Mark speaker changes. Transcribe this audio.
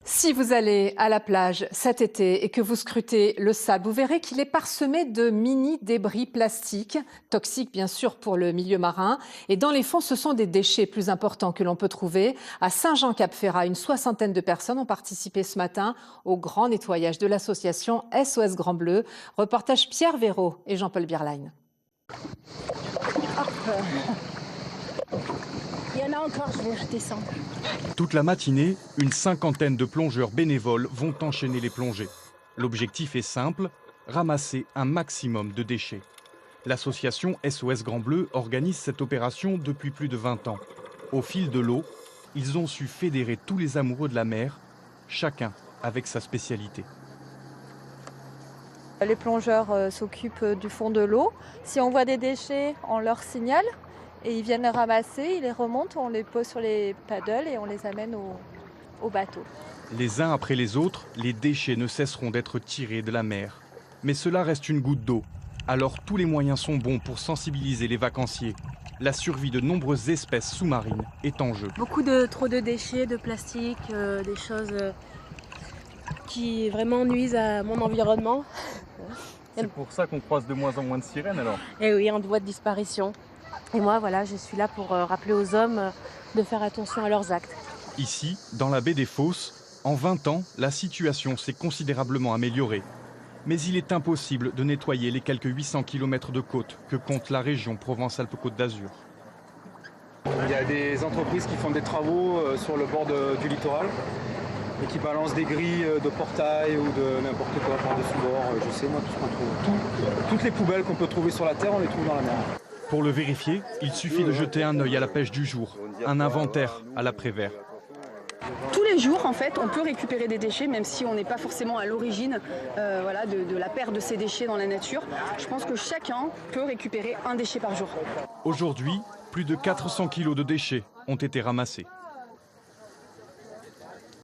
Speaker 1: Si vous allez à la plage cet été et que vous scrutez le sable, vous verrez qu'il est parsemé de mini-débris plastiques, toxiques bien sûr pour le milieu marin. Et dans les fonds, ce sont des déchets plus importants que l'on peut trouver. À Saint-Jean-Cap-Ferrat, une soixantaine de personnes ont participé ce matin au grand nettoyage de l'association SOS Grand Bleu. Reportage Pierre Véraud et Jean-Paul Bierlein.
Speaker 2: Il y en a encore, je vais redescendre.
Speaker 3: Toute la matinée, une cinquantaine de plongeurs bénévoles vont enchaîner les plongées. L'objectif est simple, ramasser un maximum de déchets. L'association SOS Grand Bleu organise cette opération depuis plus de 20 ans. Au fil de l'eau, ils ont su fédérer tous les amoureux de la mer, chacun avec sa spécialité.
Speaker 4: Les plongeurs s'occupent du fond de l'eau. Si on voit des déchets, on leur signale et ils viennent les ramasser, ils les remontent, on les pose sur les paddles et on les amène au bateau.
Speaker 3: Les uns après les autres, les déchets ne cesseront d'être tirés de la mer. Mais cela reste une goutte d'eau. Alors tous les moyens sont bons pour sensibiliser les vacanciers. La survie de nombreuses espèces sous-marines est en jeu.
Speaker 2: Trop de déchets, de plastique, des choses qui vraiment nuisent à mon environnement.
Speaker 3: C'est pour ça qu'on croise de moins en moins de sirènes alors.
Speaker 2: Et oui, en voie de disparition. Et moi, voilà, je suis là pour rappeler aux hommes de faire attention à leurs actes.
Speaker 3: Ici, dans la baie des Fosses, en 20 ans, la situation s'est considérablement améliorée. Mais il est impossible de nettoyer les quelques 800 km de côte que compte la région Provence-Alpes-Côte d'Azur.
Speaker 5: Il y a des entreprises qui font des travaux sur le bord du littoral et qui balancent des grilles de portail ou de n'importe quoi par-dessus bord. Je sais, moi, tout ce qu'on trouve. Toutes les poubelles qu'on peut trouver sur la terre, on les trouve dans la mer.
Speaker 3: Pour le vérifier, il suffit de jeter un œil à la pêche du jour, un inventaire à l'après-vert.
Speaker 6: Tous les jours, en fait, on peut récupérer des déchets, même si on n'est pas forcément à l'origine de la perte de ces déchets dans la nature. Je pense que chacun peut récupérer un déchet par jour.
Speaker 3: Aujourd'hui, plus de 400 kilos de déchets ont été ramassés.